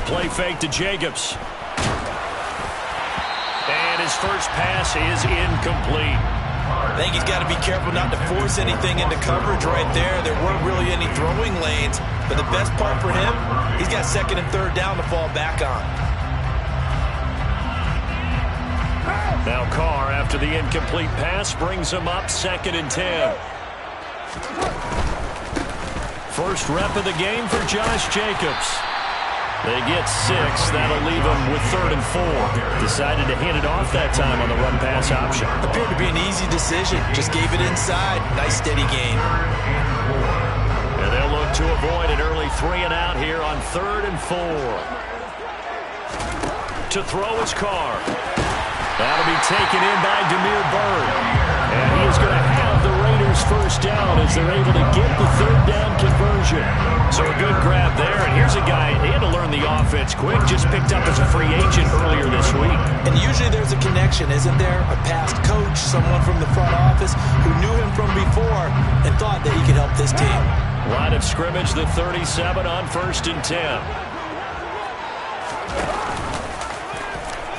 Play fake to Jacobs. And his first pass is incomplete. I think he's got to be careful not to force anything into coverage right there. There weren't really any throwing lanes, but the best part for him, he's got second and third down to fall back on. Now Carr, after the incomplete pass, brings him up 2nd and 10. First rep of the game for Josh Jacobs. They get 6. That'll leave them with 3rd and 4. Decided to hand it off that time on the run-pass option. Appeared to be an easy decision. Just gave it inside. Nice steady gain. And they'll look to avoid an early 3 and out here on 3rd and 4. To throw his Carr. That'll be taken in by Demir Bird. And he is going to have the Raiders first down as they're able to get the 3rd down conversion. So a good grab there. And here's a guy, he had to learn the offense quick, just picked up as a free agent earlier this week. And usually there's a connection, isn't there? A past coach, someone from the front office who knew him from before and thought that he could help this team. Line of scrimmage, the 37 on 1st and 10.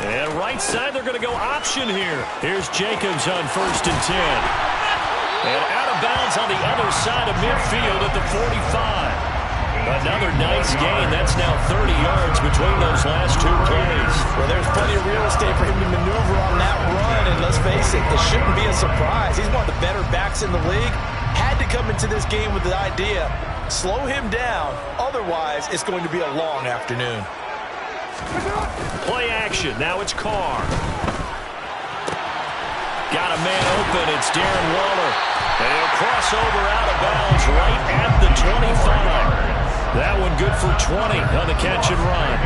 And right side, they're going to go option here. Here's Jacobs on 1st and 10. And out of bounds on the other side of midfield at the 45. Another nice gain. That's now 30 yards between those last 2 plays. Well, there's plenty of real estate for him to maneuver on that run. And let's face it, it shouldn't be a surprise. He's one of the better backs in the league. Had to come into this game with the idea, slow him down. Otherwise, it's going to be a long afternoon. Play action. Now it's Carr. Got a man open. It's Darren Waller. And he'll cross over out of bounds right at the 25. That one good for 20 on the catch and run.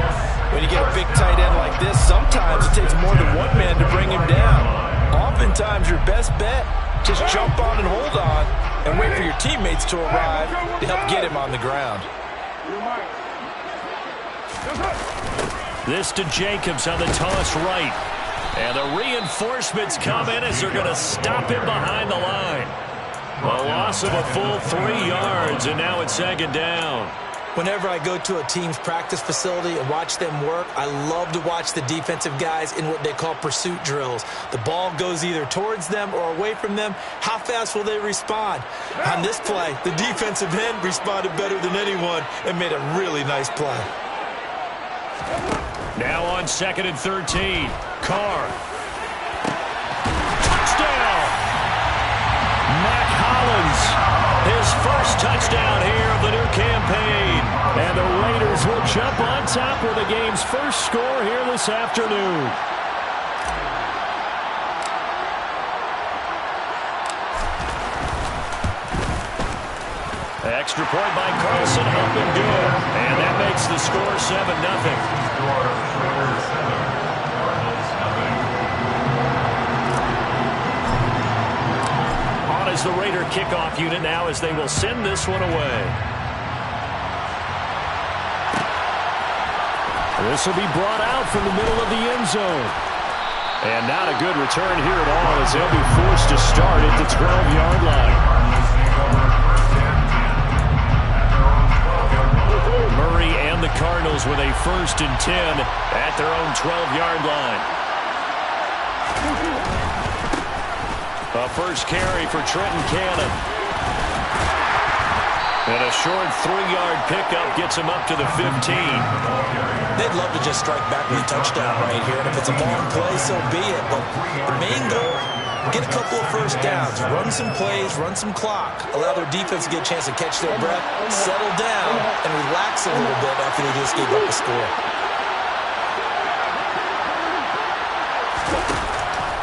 When you get a big tight end like this, sometimes it takes more than one man to bring him down. Oftentimes, your best bet, just jump on and hold on and wait for your teammates to arrive to help get him on the ground. This to Jacobs on the toss right. And the reinforcements come in as they're going to stop him behind the line. A loss of a full 3 yards, and now it's 2nd down. Whenever I go to a team's practice facility and watch them work, I love to watch the defensive guys in what they call pursuit drills. The ball goes either towards them or away from them. How fast will they respond? On this play, the defensive end responded better than anyone and made a really nice play. Now on 2nd and 13. Carr. Touchdown! Mac Hollins. His first touchdown here of the new campaign. And the Raiders will jump on top with the game's first score here this afternoon. Extra point by Carlson, up and good. And that makes the score 7-0. On is the Raider kickoff unit now as they will send this one away. This will be brought out from the middle of the end zone. And not a good return here at all as they'll be forced to start at the 12-yard line. Murray and the Cardinals with a 1st and 10 at their own 12-yard line. A first carry for Trenton Cannon. And a short 3-yard pickup gets him up to the 15. They'd love to just strike back with a touchdown right here. And if it's a long play, so be it. But the main goal, get a couple of first downs, run some plays, run some clock, allow their defense to get a chance to catch their breath, settle down, and relax a little bit after they just gave up a score.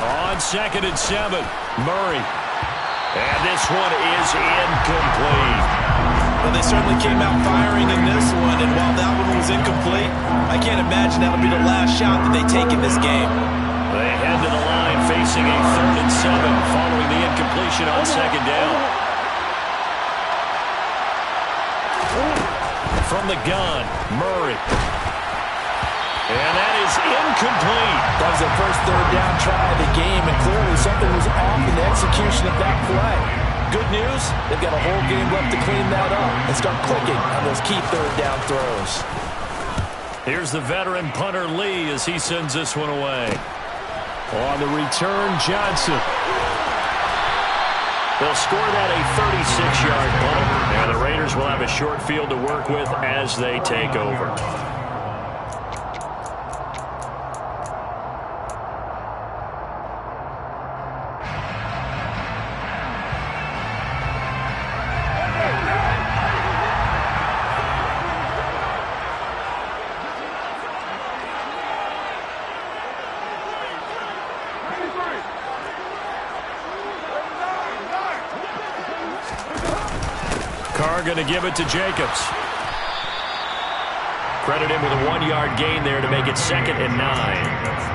On 2nd and 7, Murray. And this one is incomplete. Well, they certainly came out firing in this one, and while that one was incomplete, I can't imagine that'll be the last shot that they take in this game. They head to the line facing a 3rd and 7 following the incompletion on 2nd down. From the gun, Murray. And that is incomplete. That was their first 3rd down try of the game, and clearly something was off in the execution of that play. Good news, they've got a whole game left to clean that up and start clicking on those key 3rd down throws. Here's the veteran punter Lee as he sends this one away. On the return, Johnson. They'll score that a 36-yard punt, and the Raiders will have a short field to work with as they take over. Carr going to give it to Jacobs. Credit him with a 1-yard gain there to make it 2nd and 9.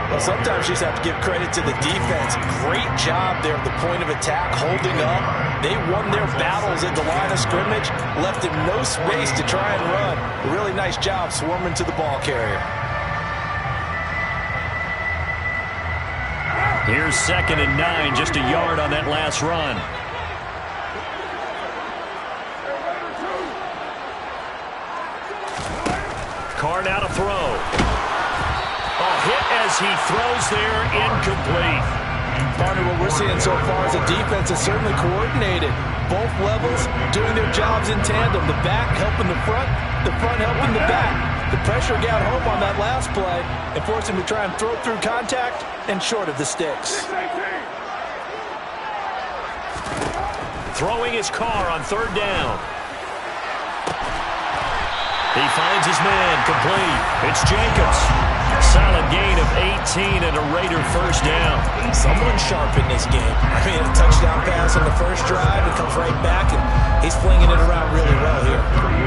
Well, sometimes you just have to give credit to the defense. Great job there at the point of attack, holding up. They won their battles at the line of scrimmage, left him no space to try and run. A really nice job swarming to the ball carrier. Here's 2nd and 9, just a yard on that last run. Carr now to throw. A hit as he throws there, incomplete. Partner, what we're seeing so far as a defense is certainly coordinated. Both levels doing their jobs in tandem. The back helping the front helping the back. The pressure got home on that last play and forced him to try and throw through contact and short of the sticks. Throwing his Carr on 3rd down. He finds his man, complete. It's Jacobs. Solid gain of 18 and a Raider 1st down. Someone sharp in this game. I mean, a touchdown pass on the first drive. It comes right back, and he's flinging it around really well here.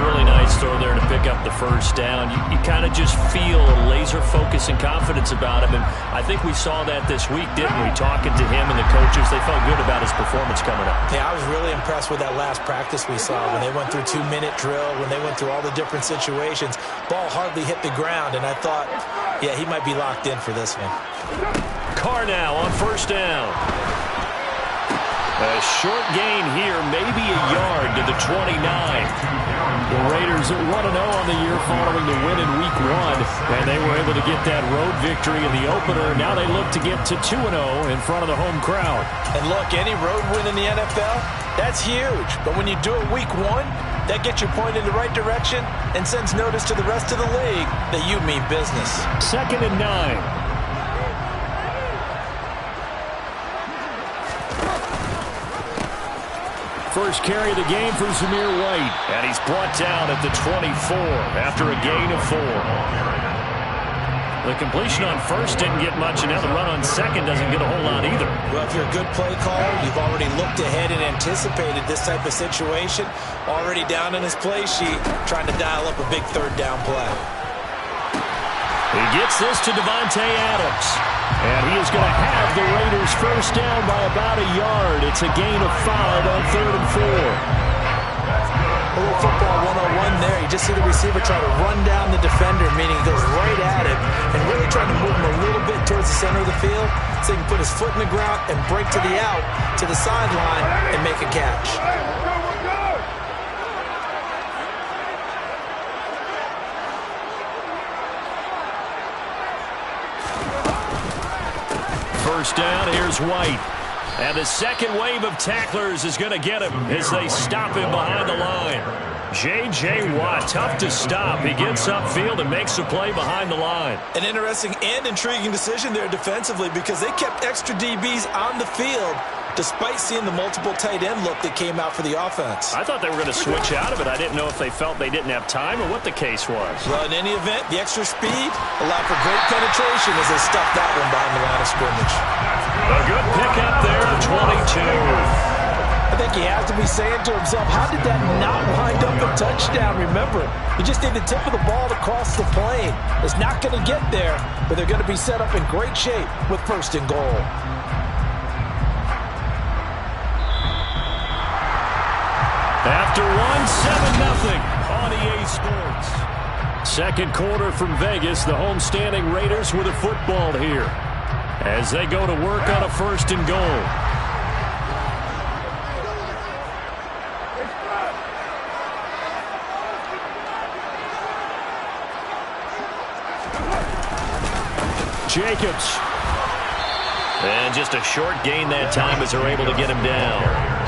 Really nice throw there to pick up the 1st down. You kind of just feel a laser focus and confidence about him, and I think we saw that this week, didn't we? Talking to him and the coaches, they felt good about his performance coming up. Yeah, I was really impressed with that last practice we saw when they went through 2-minute drill, when they went through all the different situations. Ball hardly hit the ground, and I thought, yeah, he might be locked in for this one. Carr now on 1st down. A short gain here, maybe a yard to the 29. The Raiders at 1-0 on the year following the win in Week 1, and they were able to get that road victory in the opener. Now they look to get to 2-0 in front of the home crowd. And look, any road win in the NFL, that's huge. But when you do it Week 1, that gets you pointed in the right direction and sends notice to the rest of the league that you mean business. 2nd and 9. First carry of the game for Zamir White, and he's brought down at the 24 after a gain of 4. The completion on 1st didn't get much, and now the run on 2nd doesn't get a whole lot either. Well, if you're a good play caller, you've already looked ahead and anticipated this type of situation. Already down in his play sheet, trying to dial up a big 3rd down play. He gets this to Devontae Adams. And he is going to have the Raiders 1st down by about a yard. It's a gain of 5 on 3rd and 4. A little football 101 there. You just see the receiver try to run down the defender, meaning he goes right at him and really trying to move him a little bit towards the center of the field so he can put his foot in the ground and break to the out, to the sideline, and make a catch. First down, here's White. And the second wave of tacklers is going to get him as they stop him behind the line. J.J. Watt, tough to stop. He gets upfield and makes a play behind the line. An interesting and intriguing decision there defensively because they kept extra DBs on the field despite seeing the multiple tight end look that came out for the offense. I thought they were going to switch out of it. I didn't know if they felt they didn't have time or what the case was. Well, in any event, the extra speed allowed for great penetration as they stuffed that one behind the line of scrimmage. A good pickup there at 22. I think he has to be saying to himself, how did that not wind up a touchdown? Remember, you just need the tip of the ball to cross the plane. It's not going to get there, but they're going to be set up in great shape with 1st and goal. After 7-0 on EA Sports. Second quarter from Vegas, the homestanding Raiders with a football here as they go to work on a 1st and goal. Jacobs. And just a short gain that time as they're able to get him down.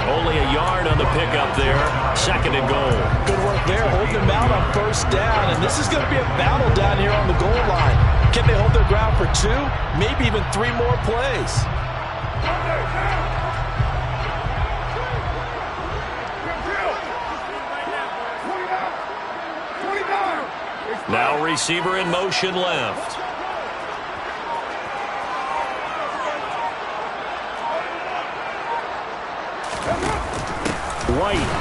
Only a yard on the pickup there. 2nd and goal. Good work there, holding him out on 1st down. And this is going to be a battle down here on the goal line. Can they hold their ground for 2, maybe even 3 more plays? Now receiver in motion left. White.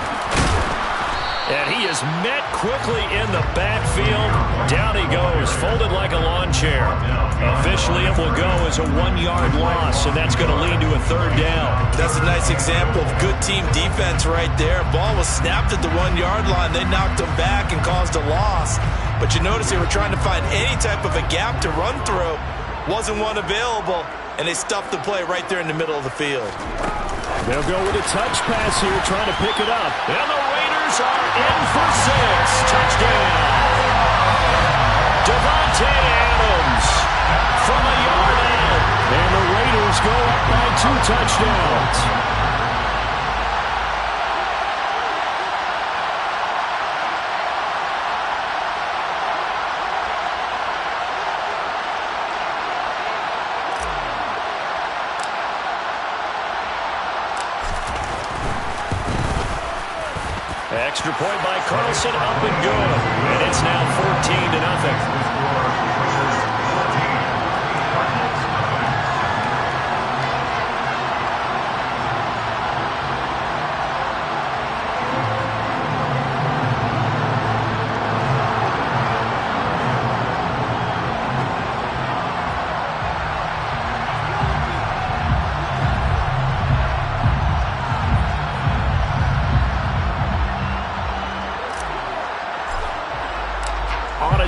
And he is met quickly in the backfield. Down he goes, folded like a lawn chair. Officially, it will go as a 1-yard loss, and that's going to lead to a 3rd down. That's a nice example of good team defense right there. Ball was snapped at the 1-yard line. They knocked him back and caused a loss. But you notice they were trying to find any type of a gap to run through. Wasn't one available, and they stuffed the play right there in the middle of the field. They'll go with a touch pass here, trying to pick it up. And the Raiders are in for 6. Touchdown. Devontae Adams from a yard out. And the Raiders go up by 2 touchdowns. Extra point by Carlson, up and good. And it's now 14-0.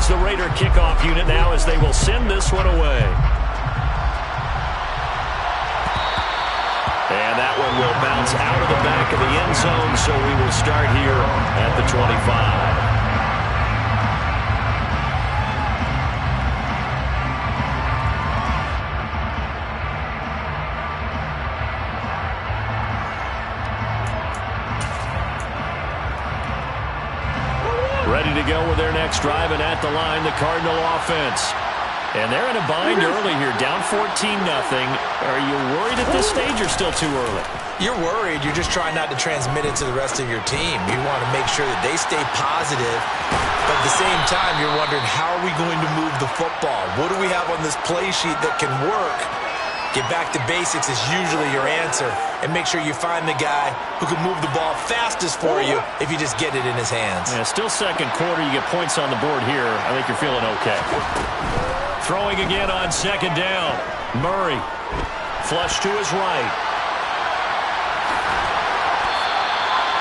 The Raider kickoff unit now as they will send this one away. And that one will bounce out of the back of the end zone, so we will start here at the 25. Ready to go with their next drive, and at the line, the Cardinal offense. And they're in a bind early here, down 14-0. Are you worried at this stage or still too early? You're worried. You're just trying not to transmit it to the rest of your team. You want to make sure that they stay positive. But at the same time, you're wondering, how are we going to move the football? What do we have on this play sheet that can work? Get back to basics is usually your answer. And make sure you find the guy who can move the ball fastest for you if you just get it in his hands. Yeah, still 2nd quarter. You get points on the board here. I think you're feeling okay. Throwing again on 2nd down. Murray. Flush to his right.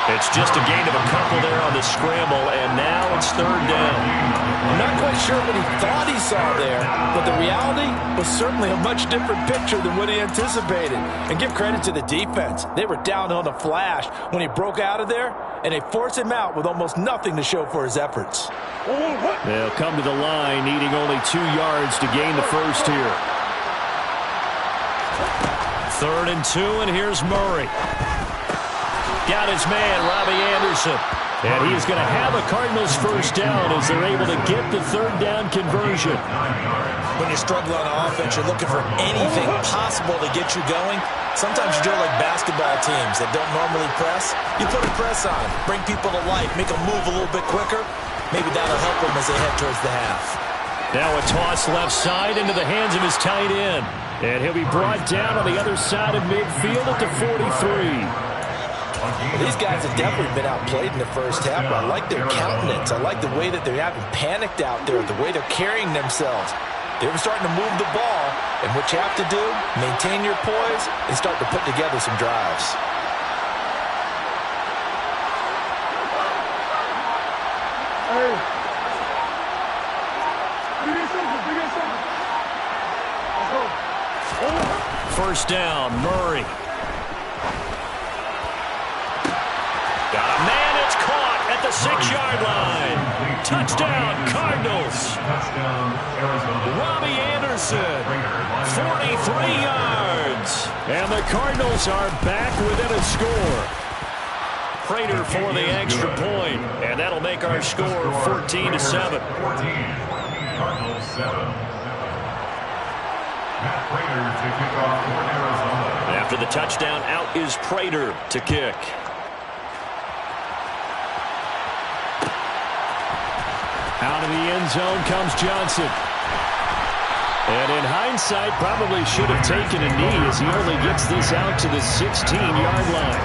It's just a gain of a couple there on the scramble, and now it's 3rd down. I'm not quite sure what he thought he saw there, but the reality was certainly a much different picture than what he anticipated. And give credit to the defense. They were down on a flash when he broke out of there, and they forced him out with almost nothing to show for his efforts. They'll come to the line, needing only 2 yards to gain the first here. 3rd and 2, and here's Murray. Got his man, Robbie Anderson. And he is going to have a Cardinals first down as they're able to get the 3rd down conversion. When you struggle on offense, you're looking for anything possible to get you going. Sometimes you do it like basketball teams that don't normally press. You put a press on, bring people to life, make them move a little bit quicker. Maybe that'll help them as they head towards the half. Now a toss left side into the hands of his tight end. And he'll be brought down on the other side of midfield at the 43. These guys have definitely been outplayed in the first half, but I like their countenance. I like the way that they haven't panicked out there, the way they're carrying themselves. They're starting to move the ball, and what you have to do, maintain your poise and start to put together some drives. First down, Murray. Got a man, it's caught at at the 6-yard line. Touchdown, Cardinals. Robbie Anderson, 43 yards. And the Cardinals are back within a score. Prater for the extra point, and that'll make our score 14-7. Cardinals 7. Matt Prater to kick off for Arizona. After the touchdown, out is Prater to kick. Out of the end zone comes Johnson. And in hindsight, probably should have taken a knee as he only gets this out to the 16-yard line.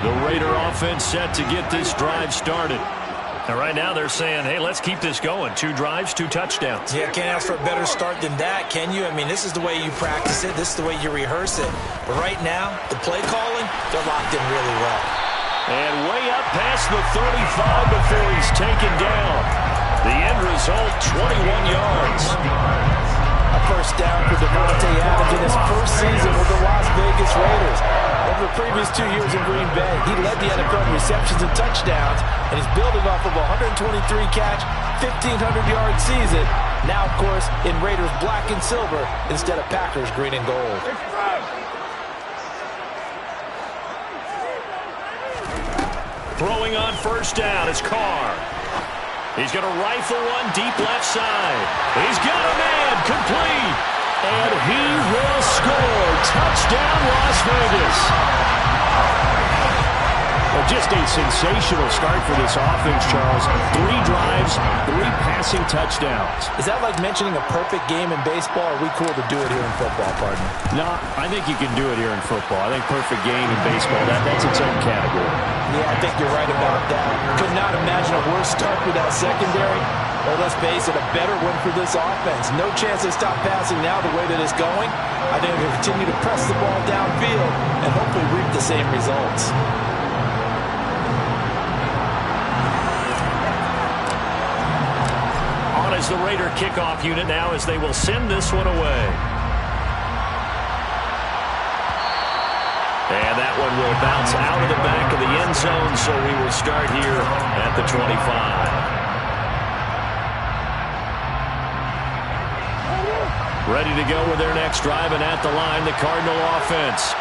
The Raider offense set to get this drive started. And right now they're saying, hey, let's keep this going. 2 drives, 2 touchdowns. Yeah, can't ask for a better start than that, can you? I mean, this is the way you practice it. This is the way you rehearse it. But right now, the play calling, they're locked in really well. And way up past the 35 before he's taken down. The end result, 21 yards. A first down for Devontae Adams in his first season with the Las Vegas Raiders. Over the previous 2 years in Green Bay, he led the NFL in receptions and touchdowns, and he's building off of a 123-catch, 1,500-yard season. Now, of course, in Raiders black and silver instead of Packers green and gold. Throwing on first down is Carr. He's going to rifle one deep left side. He's got a man, complete. And he will score. Touchdown, Las Vegas. Well, just a sensational start for this offense, Charles. 3 drives, 3 passing touchdowns. Is that like mentioning a perfect game in baseball? Or are we cool to do it here in football, partner? No, I think you can do it here in football. I think perfect game in baseball, that's its own category. Yeah, I think you're right about that. Could not imagine a worse start with that secondary. Or let's face it, a better one for this offense. No chance they stop passing now the way that it's going. I think they'll continue to press the ball downfield and hopefully reap the same results. On is the Raider kickoff unit now as they will send this one away. And that one will bounce out of the back of the end zone, so we will start here at the 25. Ready to go with their next drive, and at the line, the Cardinal offense.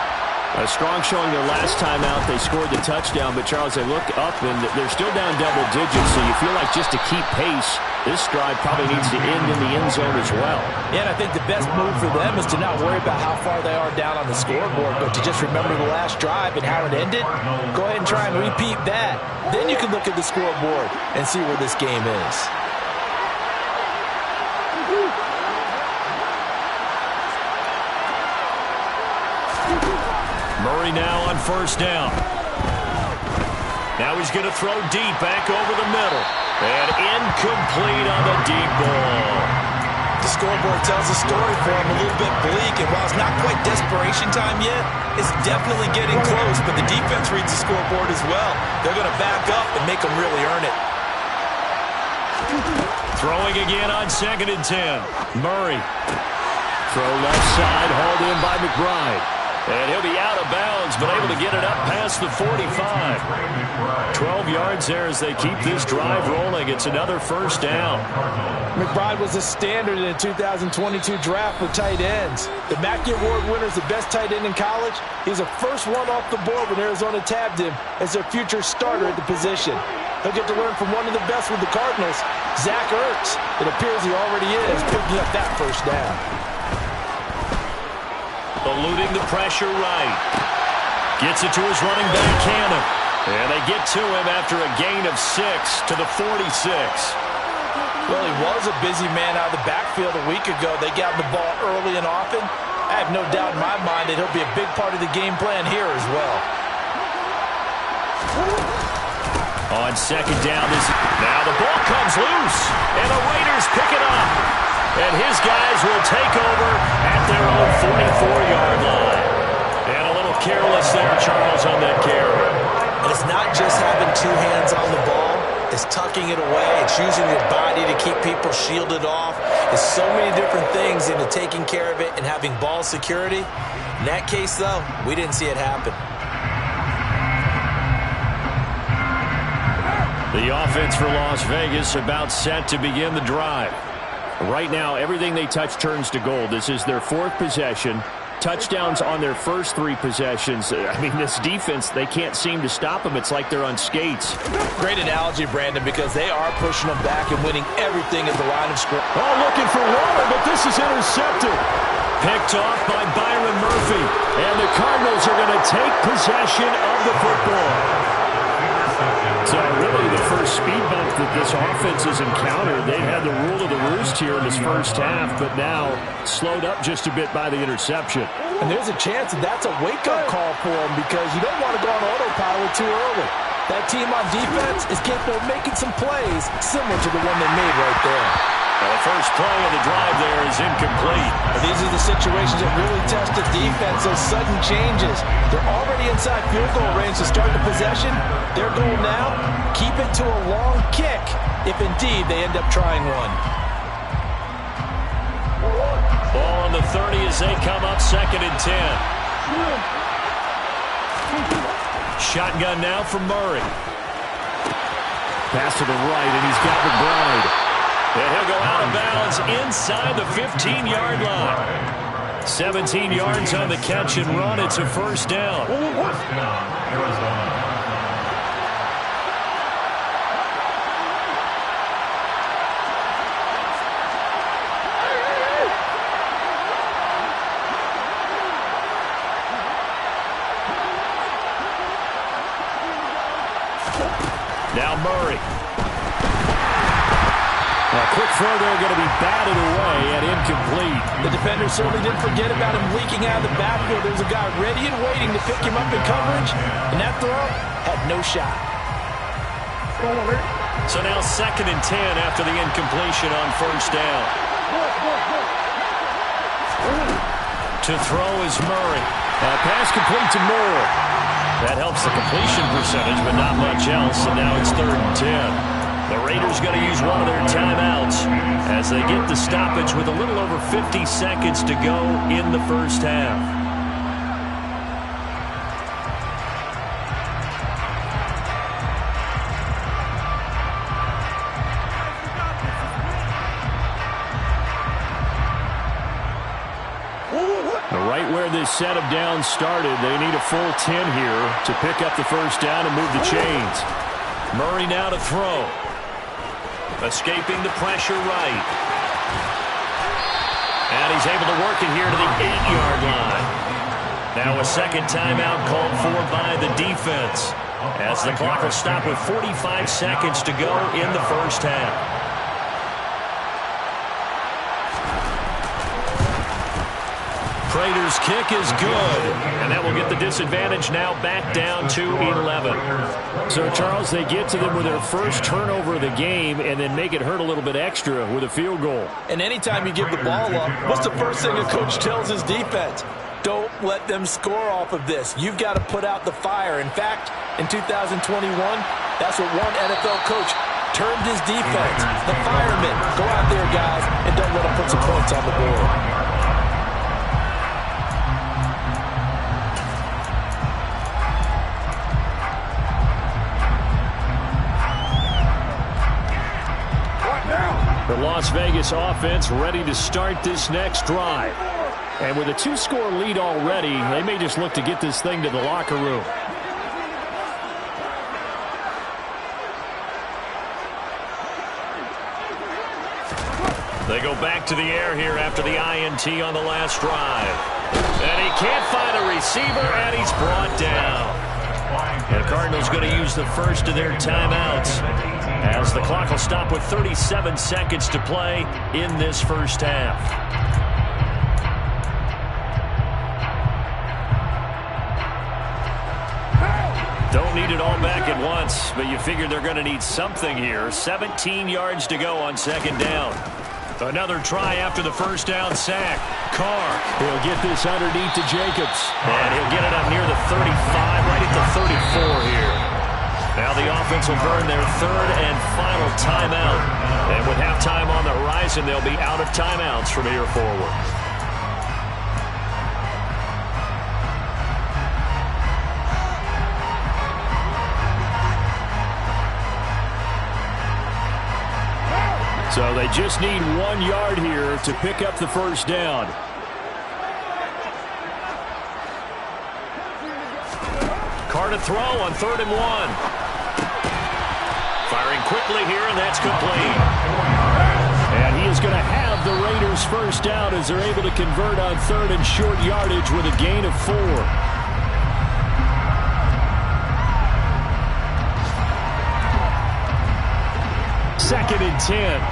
A strong showing their last time out. They scored the touchdown, but, Charles, they look up, and they're still down double digits, so you feel like just to keep pace, this drive probably needs to end in the end zone as well. Yeah, and I think the best move for them is to not worry about how far they are down on the scoreboard, but to just remember the last drive and how it ended. Go ahead and try and repeat that. Then you can look at the scoreboard and see where this game is. Murray now on first down. Now he's going to throw deep back over the middle. And incomplete on the deep ball. The scoreboard tells a story for him, a little bit bleak, and while it's not quite desperation time yet, it's definitely getting close, but the defense reads the scoreboard as well. They're going to back up and make them really earn it. Throwing again on 2nd and 10. Murray. Throw left side, hauled in by McBride. And he'll be out of bounds, but able to get it up past the 45. 12 yards there as they keep this drive rolling. It's another first down. McBride was a standard in the 2022 draft for tight ends. The Mackey Award winner is the best tight end in college. He's the first one off the board when Arizona tabbed him as their future starter at the position. He'll get to learn from one of the best with the Cardinals, Zach Ertz. It appears he already is picking up that first down. Eluding the pressure right. Gets it to his running back, Cannon. And they get to him after a gain of 6 to the 46. Well, he was a busy man out of the backfield a week ago. They got the ball early and often. I have no doubt in my mind that he'll be a big part of the game plan here as well. On 2nd down, now the ball comes loose. And the Raiders pick it up. And his guys will take over at their own 44-yard line. And a little careless there, Charles, on that carry. And it's not just having 2 hands on the working it away. It's using your body to keep people shielded off. There's so many different things into taking care of it and having ball security. In that case, though, we didn't see it happen. The offense for Las Vegas about set to begin the drive. Right now, everything they touch turns to gold. This is their 4th possession. Touchdowns on their first 3 possessions. I mean, this defense, they can't seem to stop them. It's like they're on skates. Great analogy, Brandon, because they are pushing them back and winning everything at the line of scrimmage. Oh, looking for water, but this is intercepted. Picked off by Byron Murphy. And the Cardinals are going to take possession of the football. So really the first speed bump that this offense has encountered. They had the rule of the roost here in this first half, but now slowed up just a bit by the interception. And there's a chance that that's a wake-up call for them because you don't want to go on autopilot too early. That team on defense is capable of making some plays similar to the one they made right there. Well, the first play of the drive there is incomplete. But these are the situations that really test the defense, those sudden changes. They're already inside field goal range to start the possession. Their goal now, keep it to a long kick, if indeed they end up trying one. Ball on the 30 as they come up 2nd and 10. Shotgun now from Murray. Pass to the right, and he's got McBride. And he'll go out of bounds inside the 15-yard line. 17 yards on the catch and run. It's a first down. First down, Arizona. Now Murray. A quick throw there going to be batted away and incomplete. The defender certainly didn't forget about him leaking out of the backfield. There's a guy ready and waiting to pick him up in coverage, and that throw had no shot. So now 2nd and 10 after the incompletion on first down. To throw is Murray. Pass complete to Moore. That helps the completion percentage, but not much else, and now it's 3rd and 10. The Raiders going to use one of their timeouts as they get the stoppage with a little over 50 seconds to go in the first half. Right where this set of downs started, they need a full 10 here to pick up the first down and move the chains. Murray now to throw. Escaping the pressure right. And he's able to work it here to the 8-yard line. Now a second timeout called for by the defense, as the clock will stop with 45 seconds to go in the first half. Prater's kick is good, and that will get the disadvantage now back down to 11. So, Charles, they get to them with their first turnover of the game and then make it hurt a little bit extra with a field goal. And anytime you give the ball up, what's the first thing a coach tells his defense? Don't let them score off of this. You've got to put out the fire. In fact, in 2021, that's what one NFL coach termed his defense. The firemen. Go out there, guys, and don't let them put some points on the board. The Las Vegas offense ready to start this next drive. And with a 2-score lead already, they may just look to get this thing to the locker room. They go back to the air here after the INT on the last drive. And he can't find a receiver, and he's brought down. And the Cardinals going to use the first of their timeouts, as the clock will stop with 37 seconds to play in this first half. Don't need it all back at once, but you figure they're going to need something here. 17 yards to go on second down. Another try after the first down sack. Carr. He'll get this underneath to Jacobs. And he'll get it up near the 35, right at the 34 here. Now the offense will burn their third and final timeout. And with halftime on the horizon, they'll be out of timeouts from here forward. So they just need 1 yard here to pick up the first down. Carr to throw on 3rd and 1. Firing quickly here, and that's complete. And he is going to have the Raiders first down as they're able to convert on 3rd and short yardage with a gain of 4. Second and 10.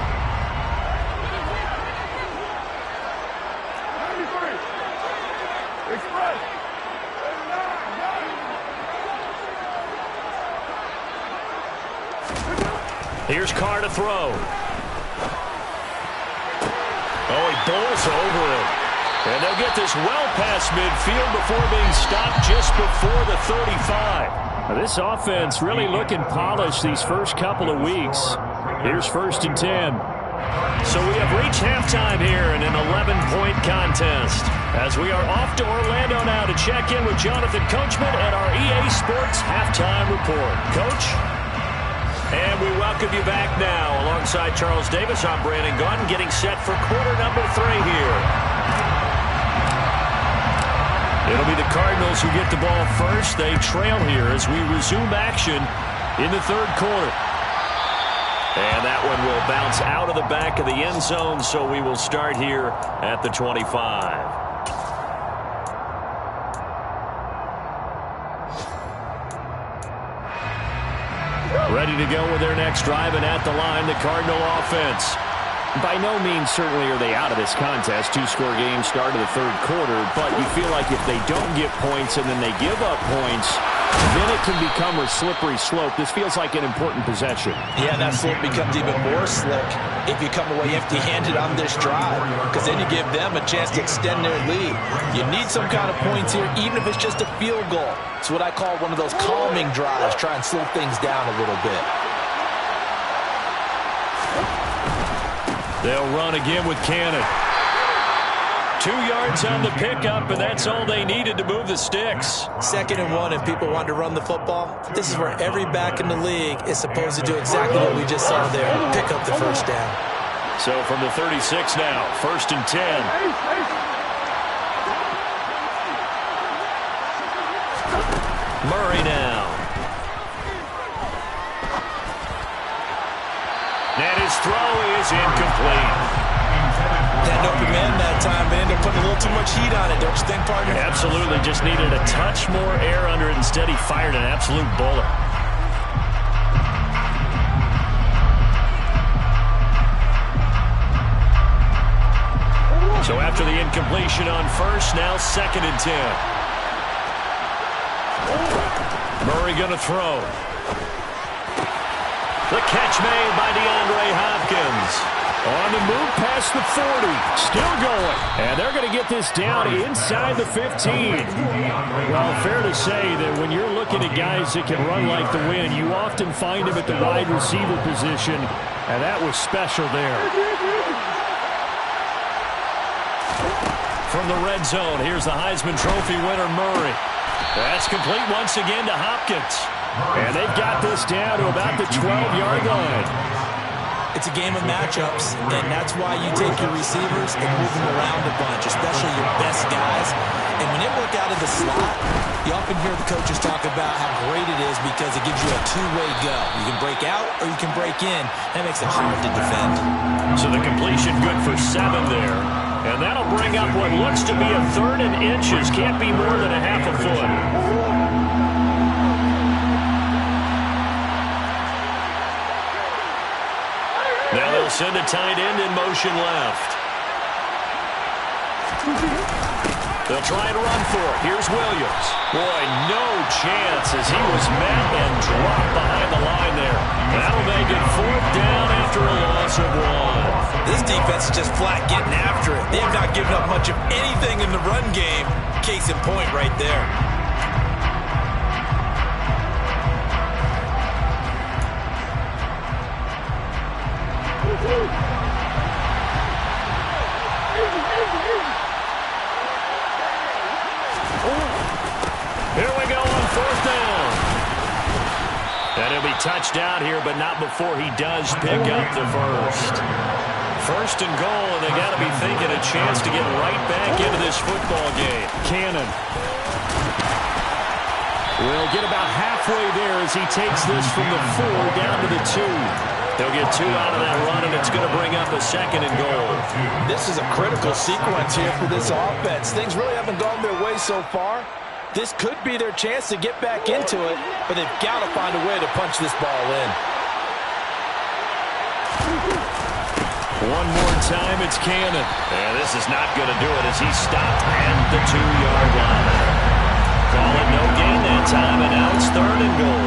Here's Carr to throw. Oh, he bowls over it. And they'll get this well past midfield before being stopped just before the 35. Now, this offense really looking polished these first couple of weeks. Here's 1st and 10. So we have reached halftime here in an 11-point contest. As we are off to Orlando now to check in with Jonathan Coachman and our EA Sports Halftime Report. Coach? And we welcome you back now. Alongside Charles Davis, I'm Brandon Gaudin, getting set for quarter number 3 here. It'll be the Cardinals who get the ball first. They trail here as we resume action in the 3rd quarter. And that one will bounce out of the back of the end zone, so we will start here at the 25. Ready to go with their next drive, and at the line, the Cardinal offense. By no means certainly are they out of this contest. 2-score game start of the 3rd quarter, but you feel like if they don't get points and then they give up points, then it can become a slippery slope. This feels like an important possession. Yeah, that slope becomes even more slick if you come away empty-handed on this drive, because then you give them a chance to extend their lead. You need some kind of points here, even if it's just a field goal. It's what I call one of those calming drives, try and slow things down a little bit. They'll run again with Cannon. 2 yards on the pickup, and that's all they needed to move the sticks. 2nd and 1, and people want to run the football. This is where every back in the league is supposed to do exactly what we just saw there, pick up the first down. So from the 36 now, 1st and 10. Murray now. And his throw is incomplete. That open man that time, but ended up putting a little too much heat on it, don't you think, partner? Absolutely. Just needed a touch more air under it. Instead, he fired an absolute bullet. So after the incompletion on 1st, now 2nd and 10. Murray going to throw. The catch made by DeAndre Hopkins. On the move past the 40. Still going. And they're going to get this down inside the 15. Well, fair to say that when you're looking at guys that can run like the wind, you often find them at the wide receiver position, and that was special there. From the red zone, here's the Heisman Trophy winner, Murray. That's complete once again to Hopkins. And they've got this down to about the 12-yard line. It's a game of matchups, and that's why you take your receivers and move them around a bunch, especially your best guys. And when they work out of the slot, you often hear the coaches talk about how great it is because it gives you a two-way go. You can break out or you can break in. That makes it hard to defend. So the completion good for 7 there. And that'll bring up what looks to be a 3rd and inches. Can't be more than a half a foot. Now they'll send a tight end in motion left. They'll try and run for it. Here's Williams. Boy, no chance as he was met and dropped behind the line there. That'll make it 4th down after a loss of 1. This defense is just flat getting after it. They have not given up much of anything in the run game. Case in point right there. Here we go on 4th down. And he'll be touchdown here, but not before he does pick up the first. 1st and goal, and they got to be thinking a chance to get right back into this football game. Cannon will get about halfway there as he takes this from the 4 down to the 2. He'll get 2 out of that run, and it's going to bring up a 2nd and goal. This is a critical sequence here for this offense. Things really haven't gone their way so far. This could be their chance to get back into it, but they've got to find a way to punch this ball in. One more time, it's Cannon. And this is not going to do it as he's stopped at the 2-yard line. Call it no gain that time, and now it's 3rd and goal.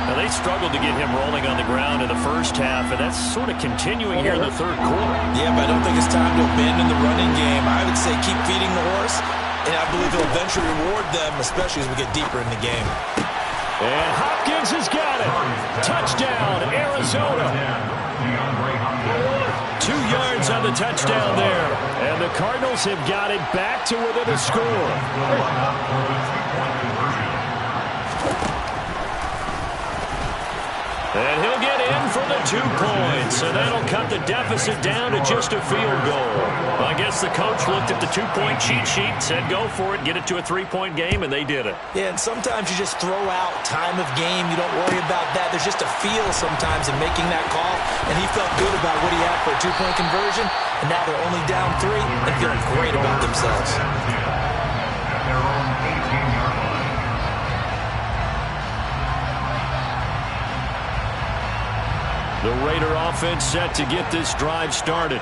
Now, they struggled to get him rolling on the ground in the first half, and that's sort of continuing here in the 3rd quarter. Yeah, but I don't think it's time to abandon the running game. I would say keep feeding the horse, and I believe he'll eventually reward them, especially as we get deeper in the game. And Hopkins has got it. Touchdown, Arizona. 2 yards on the touchdown there. And the Cardinals have got it back to within a score. And he'll get in for the 2 points. And that'll cut the deficit down to just a field goal. Well, I guess the coach looked at the 2-point cheat sheet, said go for it, get it to a 3-point game, and they did it. Yeah, and sometimes you just throw out time of game. You don't worry about that. There's just a feel sometimes in making that call. And he felt good about what he had for a 2-point conversion. And now they're only down 3 and feeling great about themselves. The Raider offense set to get this drive started.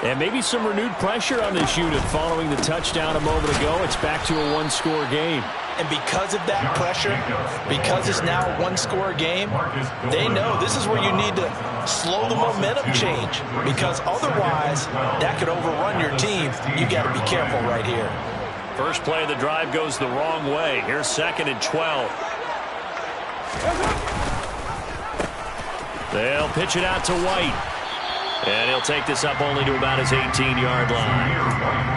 And maybe some renewed pressure on this unit following the touchdown a moment ago. It's back to a 1-score game. And because of that pressure, because it's now a 1-score game, they know this is where you need to slow the momentum change. Because otherwise, that could overrun your team. You got to be careful right here. First play of the drive goes the wrong way. Here's 2nd and 12. They'll pitch it out to White. And he'll take this up only to about his 18-yard line.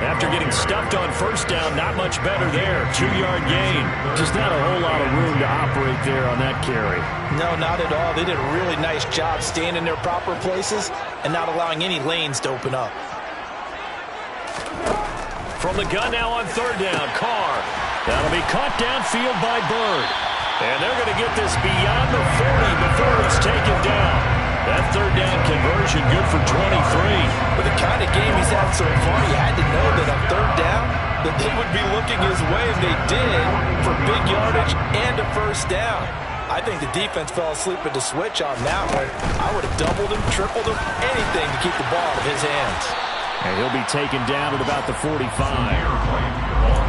After getting stuffed on 1st down, not much better there. 2-yard gain. Just not a whole lot of room to operate there on that carry. No, not at all. They did a really nice job staying in their proper places and not allowing any lanes to open up. From the gun now on 3rd down, Carr. That'll be caught downfield by Bird. And they're going to get this beyond the 40 before it's taken down. That 3rd down conversion good for 23. With the kind of game he's had so far, you had to know that on 3rd down, that they would be looking his way, and they did, for big yardage and a 1st down. I think the defense fell asleep at the switch on that one. I would have doubled him, tripled him, anything to keep the ball out of his hands. And he'll be taken down at about the 45.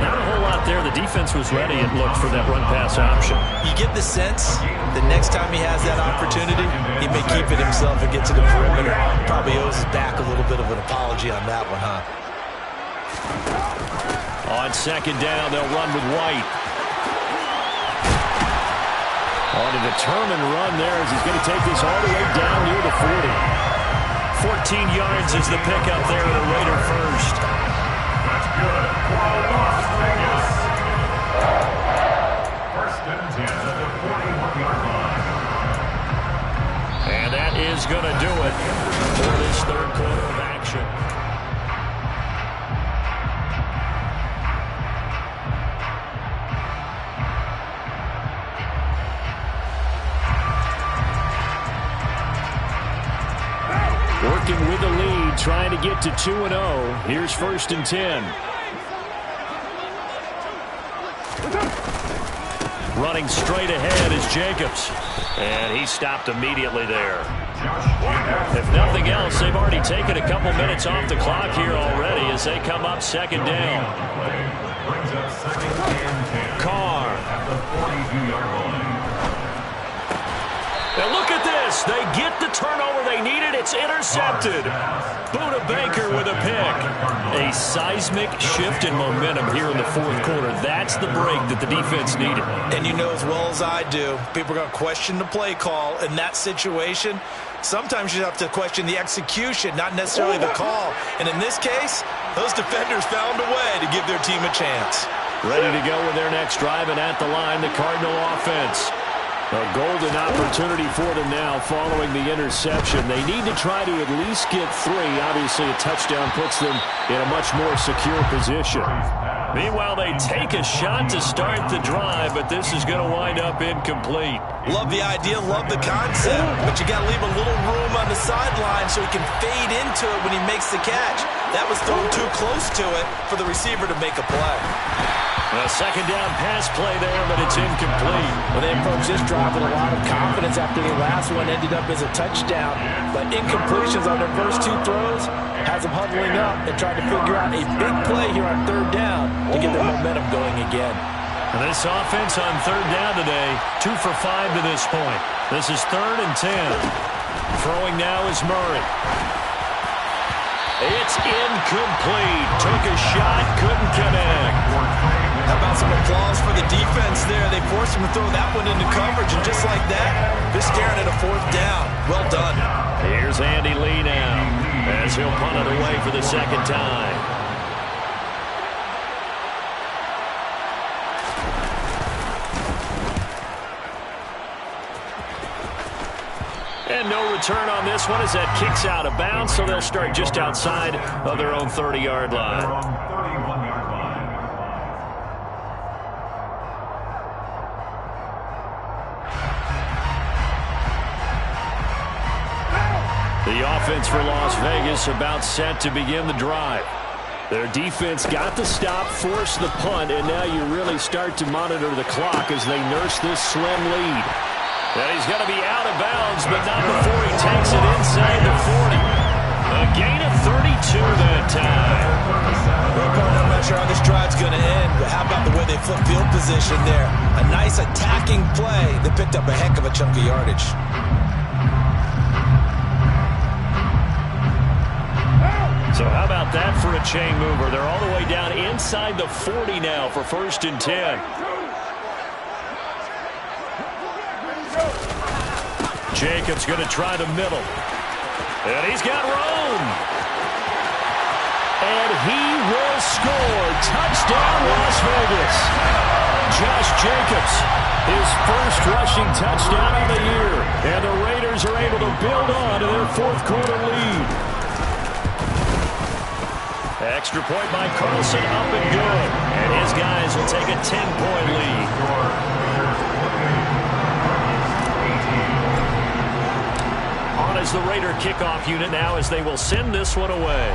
Not a whole lot there. The defense was ready, it looked, for that run-pass option. You get the sense the next time he has that opportunity, he may keep it himself and get to the perimeter. Probably owes his back a little bit of an apology on that one, huh? On 2nd down, they'll run with White. On a determined run there as he's going to take this all the way down near the 40. 14 yards is the pickup there at a Raider first. That's good. Las Vegas. 1st and 10 at the 41-yard line. And that is going to do it for this 3rd quarter of action. Working with the lead, trying to get to 2-0. Here's 1st and 10. Running straight ahead is Jacobs. And he stopped immediately there. If nothing else, they've already taken a couple minutes off the clock here already as they come up 2nd down. Carr. At the 42-yard line. Now look at this. pass. They get the turnover they needed. It's intercepted. Buda Baker with a pick. A seismic shift in momentum here in the fourth quarter. That's the break that the defense needed. And you know as well as I do, people are going to question the play call in that situation. Sometimes you have to question the execution, not necessarily the call. And in this case, those defenders found a way to give their team a chance. Ready to go with their next drive, and at the line, the Cardinal offense. A golden opportunity for them now following the interception. They need to try to at least get 3. Obviously, a touchdown puts them in a much more secure position. Meanwhile, they take a shot to start the drive, but this is going to wind up incomplete. Love the idea, love the concept, but you got to leave a little room on the sideline so he can fade into it when he makes the catch. That was thrown too close to it for the receiver to make a play. A second down pass play there, but it's incomplete. Well, they approached this drive with a lot of confidence after the last one ended up as a touchdown. But incompletions on their first 2 throws has them huddling up and trying to figure out a big play here on third down to get their momentum going again. And this offense on third down today, 2 for 5 to this point. This is 3rd and 10. Throwing now is Murray. It's incomplete. Took a shot, couldn't connect. How about some applause for the defense there? They forced him to throw that one into coverage, and just like that, they're staring at a 4th down. Well done. Here's Andy Lee now as he'll punt it away for the second time. And no return on this one as that kicks out of bounds, so they'll start just outside of their own 30-yard line. 31-yard line. The offense for Las Vegas about set to begin the drive. Their defense got the stop, forced the punt, and now you really start to monitor the clock as they nurse this slim lead. And he's going to be out of bounds, but not before he takes it inside the 40. A gain of 32 that time. I'm not sure how this drive's going to end, but how about the way they flip field position there? A nice attacking play that picked up a heck of a chunk of yardage. So how about that for a chain mover? They're all the way down inside the 40 now for 1st and 10. Jacobs going to try the middle. And he's got room. And he will score. Touchdown, Las Vegas. Josh Jacobs, his first rushing touchdown of the year. And the Raiders are able to build on to their 4th quarter lead. Extra point by Carlson, up and good. And his guys will take a 10-point lead. On as the Raider kickoff unit now as they will send this one away.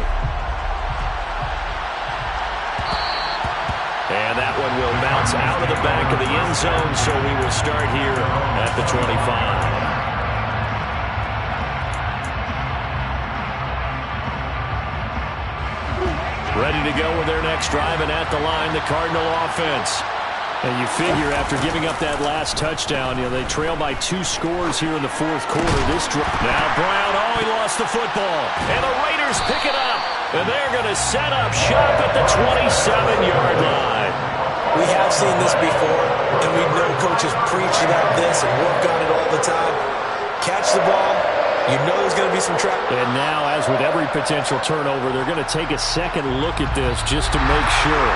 And that one will bounce out of the back of the end zone, so we will start here at the 25. Ready to go with their next drive, and at the line, the Cardinal offense. And you figure after giving up that last touchdown, they trail by 2 scores here in the 4th quarter. Now Brown, he lost the football. And the Raiders pick it up. And they're going to set up shop at the 27-yard line. We have seen this before, and we know coaches preach about this and work on it all the time. Catch the ball. You know there's going to be some traffic. And now, as with every potential turnover, they're going to take a second look at this just to make sure.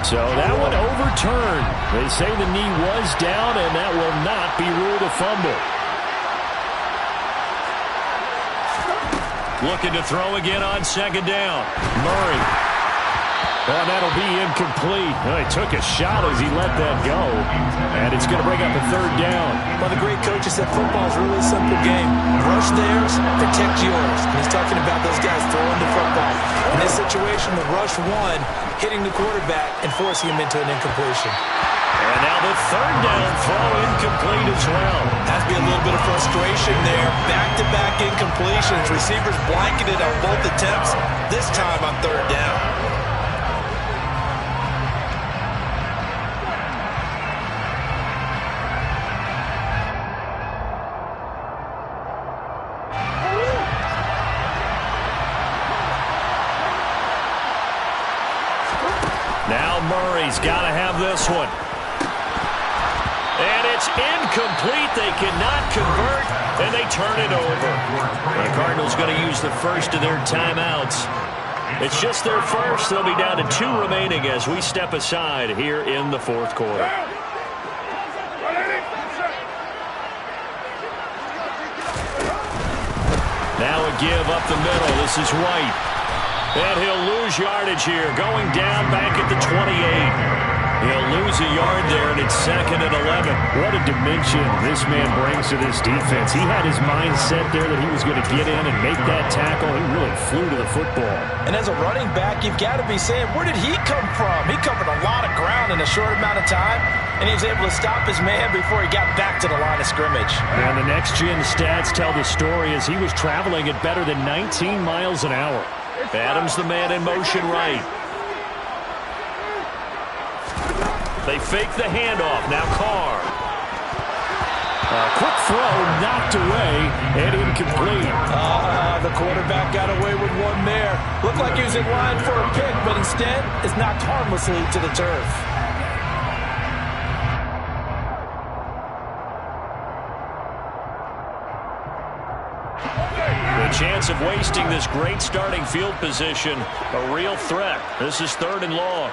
So that one overturned. They say the knee was down, and that will not be ruled a fumble. Looking to throw again on 2nd down. Murray. And that'll be incomplete. Well, he took a shot as he let that go. And it's going to bring up a 3rd down. Well, the great coach said football is a really simple game. Rush theirs, protect yours. And he's talking about those guys throwing the football. In this situation, the rush one, hitting the quarterback and forcing him into an incompletion. And now the 3rd down throw incomplete as well. Has to be a little bit of frustration there. Back-to-back incompletions. Receivers blanketed on both attempts, this time on 3rd down. Now Murray's got to have this one. And it's incomplete. They cannot convert, and they turn it over. The Cardinals going to use the first of their timeouts. It's just their first. They'll be down to 2 remaining as we step aside here in the fourth quarter. Now a give up the middle. This is White. And he'll lose yardage here. Going down back at the 28. He'll lose a yard there, and it's 2nd and 11. What a dimension this man brings to this defense. He had his mind set there that he was going to get in and make that tackle. He really flew to the football. And as a running back, you've got to be saying, where did he come from? He covered a lot of ground in a short amount of time, and he was able to stop his man before he got back to the line of scrimmage. And the next-gen stats tell the story as he was traveling at better than 19 miles an hour. Adams the man in motion right. They fake the handoff. Now Carr. A quick throw knocked away and incomplete. The quarterback got away with one there. Looked like he was in line for a pick, but instead it's knocked harmlessly to the turf. The chance of wasting this great starting field position, a real threat. This is 3rd and long.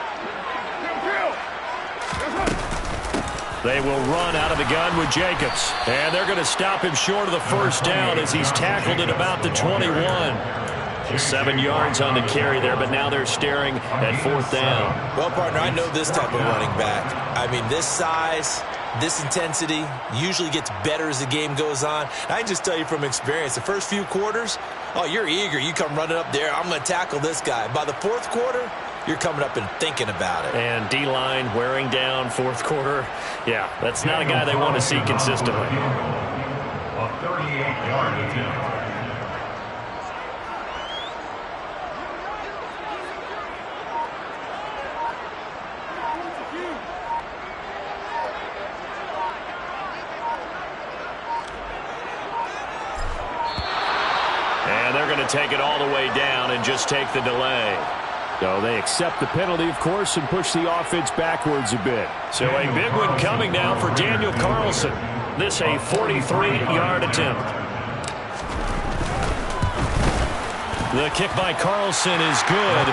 They will run out of the gun with Jacobs. And they're going to stop him short of the first down as he's tackled at about the 21. 7 yards on the carry there, but now they're staring at 4th down. Well, partner, I know this type of running back. I mean, this size, this intensity usually gets better as the game goes on. I can just tell you from experience, the first few quarters, oh, you're eager. You come running up there, I'm going to tackle this guy. By the 4th quarter, you're coming up and thinking about it. And D-line wearing down 4th quarter. Yeah, that's not a guy they want to see consistently. A 38-yard attempt. And they're going to take it all the way down and just take the delay. So they accept the penalty, of course, and push the offense backwards a bit. So a big one coming now for Daniel Carlson. This a 43-yard attempt. The kick by Carlson is good.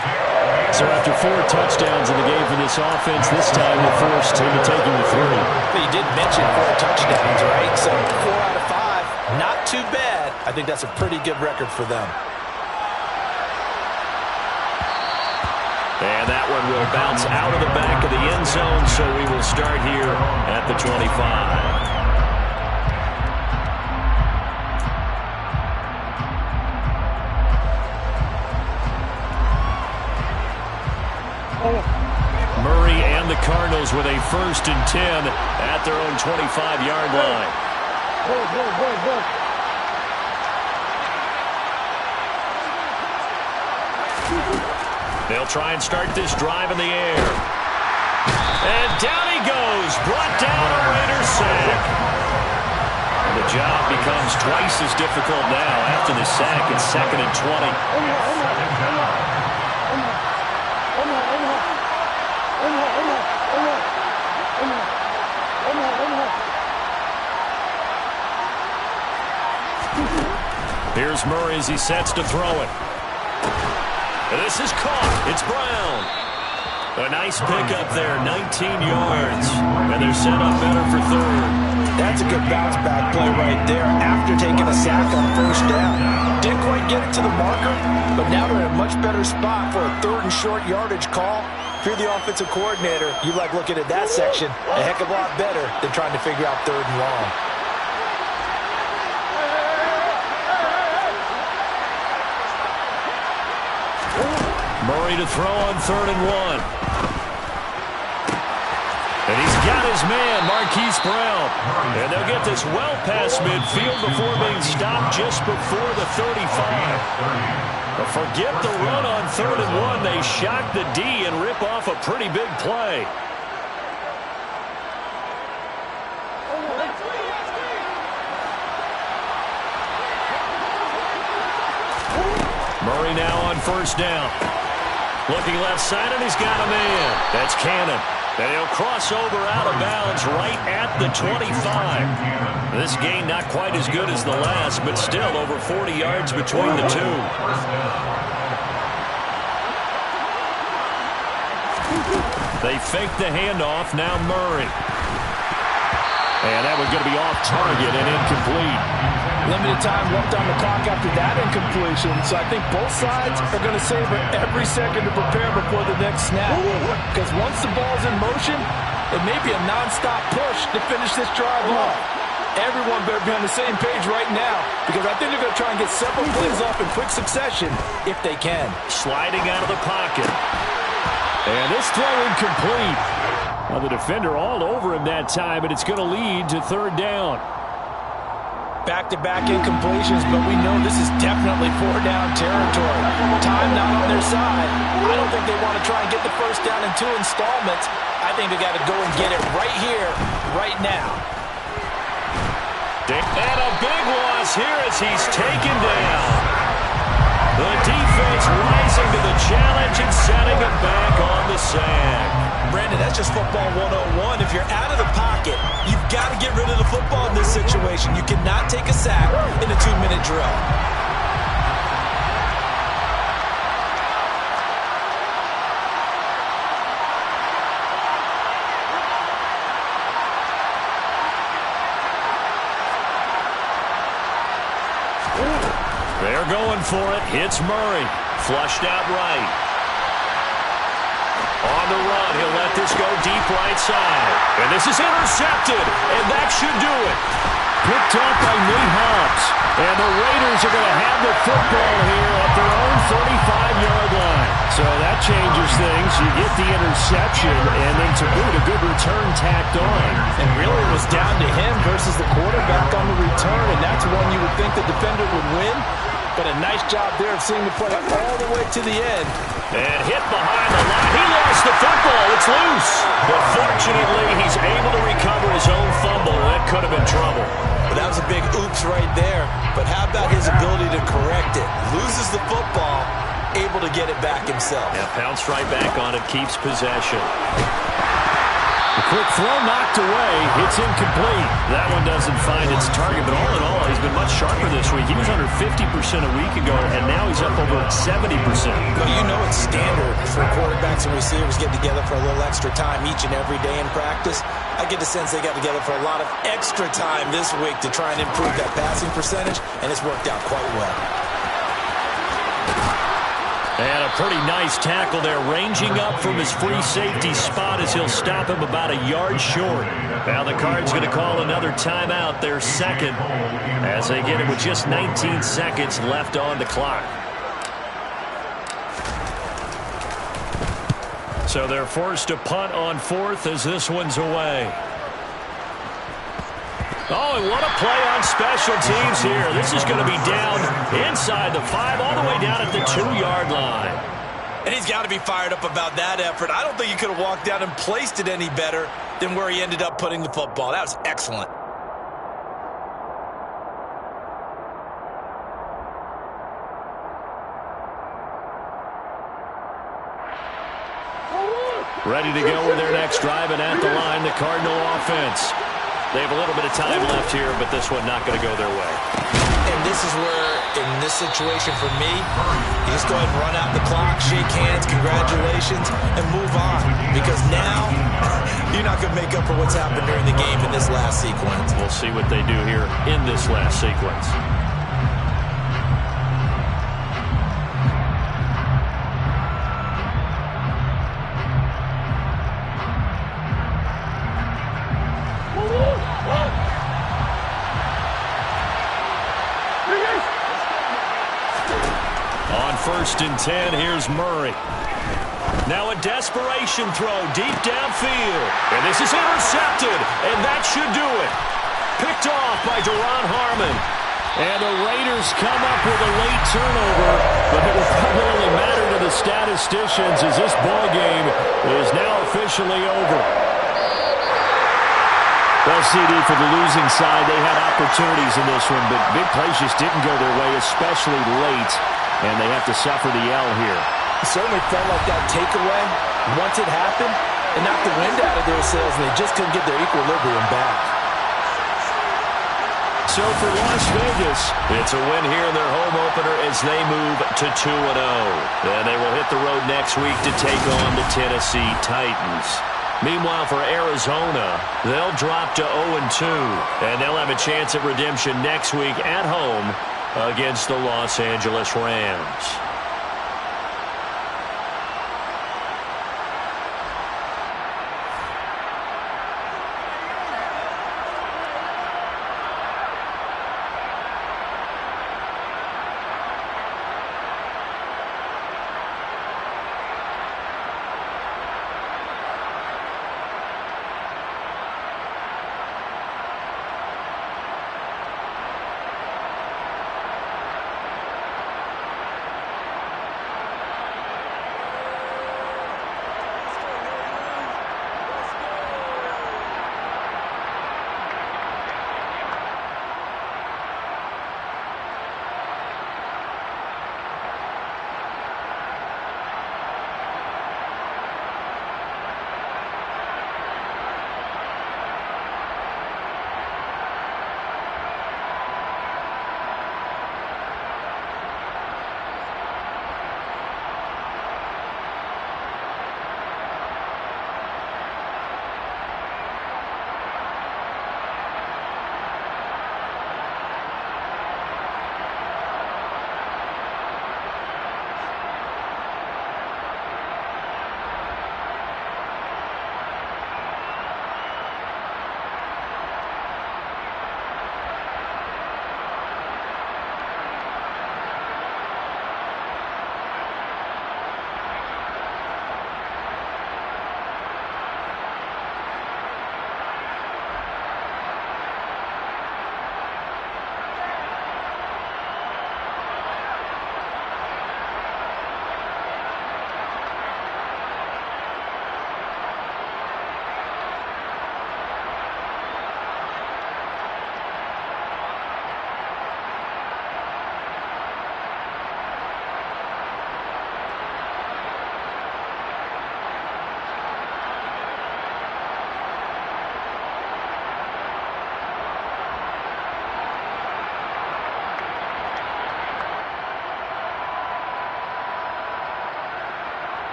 So after 4 touchdowns in the game for this offense, this time they're forced into taking the 3. But you did mention 4 touchdowns, right? So 4 out of 5, not too bad. I think that's a pretty good record for them. And that one will bounce out of the back of the end zone, so we will start here at the 25. Murray and the Cardinals with a 1st and 10 at their own 25-yard line. They'll try and start this drive in the air. And down he goes. Brought down a Raiders sack. And the job becomes twice as difficult now after the sack. It's 2nd and 20. Here's Murray as he sets to throw it. And this is caught. It's Brown. A nice pickup there, 19 yards. And they're set up better for 3rd. That's a good bounce-back play right there after taking a sack on 1st down. Didn't quite get it to the marker, but now they're in a much better spot for a 3rd and short yardage call. If you're the offensive coordinator, you like looking at that section a heck of a lot better than trying to figure out 3rd and long. Murray to throw on 3rd and 1. And he's got his man, Marquise Brown. And they'll get this well past midfield before being stopped just before the 35. But forget the run on 3rd and 1. They shock the D and rip off a pretty big play. Murray now on 1st down. Looking left side, and he's got a man. That's Cannon. And he'll cross over out of bounds right at the 25. This gain not quite as good as the last, but still over 40 yards between the two. They fake the handoff. Now Murray. And that was going to be off target and incomplete. Limited time left on the clock after that incompletion, so I think both sides are going to savor every second to prepare before the next snap. Because once the ball's in motion, it may be a nonstop push to finish this drive off. Everyone better be on the same page right now, because I think they're going to try and get several plays off in quick succession if they can. Sliding out of the pocket. And this throw incomplete. Now the defender all over him that time, and it's going to lead to third down. Back-to-back incompletions, but we know this is definitely four-down territory. Time not on their side. I don't think they want to try and get the first down in 2 installments. I think they got to go and get it right here, right now. And a big loss here as he's taken down. The defense rising to the challenge and setting him back on the sack. Brandon, that's just football 101. If you're out of the pocket, you've got to get rid of the football in this situation. You cannot take a sack in a 2-minute drill. They're going for it. Hits Murray. Flushed out right. On the run, he'll let this go deep right side. And this is intercepted, and that should do it. Picked up by Nate Hobbs. And the Raiders are going to have the football here at their own 35-yard line. So that changes things. You get the interception, and then to boot, a good return tacked on. And really it was down to him versus the quarterback on the return, and that's one you would think the defender would win. But a nice job there of seeing the play all the way to the end. And hit behind the line. He lost the football. It's loose. But fortunately, he's able to recover his own fumble. That could have been trouble. But that was a big oops right there. But how about his ability to correct it? Loses the football, able to get it back himself. Yeah, pounced right back on it, keeps possession. The quick throw knocked away. It's incomplete. That one doesn't find its target, but all in all, he's been much sharper this week. He was under 50% a week ago, and now he's up over 70%. Well, you know it's standard for quarterbacks and receivers getting together for a little extra time each and every day in practice. I get the sense they got together for a lot of extra time this week to try and improve that passing percentage, and it's worked out quite well. And a pretty nice tackle there, ranging up from his free safety spot as he'll stop him about a yard short. Now the Cards going to call another timeout, their second, as they get it with just 19 seconds left on the clock. So they're forced to punt on fourth as this one's away. Oh, and what a play on special teams here. This is going to be down inside the 5, all the way down at the 2-yard line. And he's got to be fired up about that effort. I don't think he could have walked down and placed it any better than where he ended up putting the football. That was excellent. Ready to go with their next drive, and at the line, the Cardinal offense. They have a little bit of time left here, but this one not going to go their way. And this is where, in this situation for me, you just go ahead and run out the clock, shake hands, congratulations, and move on. Because now, you're not going to make up for what's happened during the game in this last sequence. We'll see what they do here in this last sequence. First and 10, here's Murray. Now a desperation throw deep downfield. And this is intercepted, and that should do it. Picked off by Duron Harmon. And the Raiders come up with a late turnover, but it will probably only matter to the statisticians as this ball game is now officially over. Well, CD, for the losing side, they had opportunities in this one, but big plays just didn't go their way, especially late. And they have to suffer the L here. It certainly felt like that takeaway, once it happened, it knocked the wind out of their sails, and they just couldn't get their equilibrium back. So for Las Vegas, it's a win here in their home opener as they move to 2-0. Then they will hit the road next week to take on the Tennessee Titans. Meanwhile, for Arizona, they'll drop to 0-2, and they'll have a chance at redemption next week at home against the Los Angeles Rams.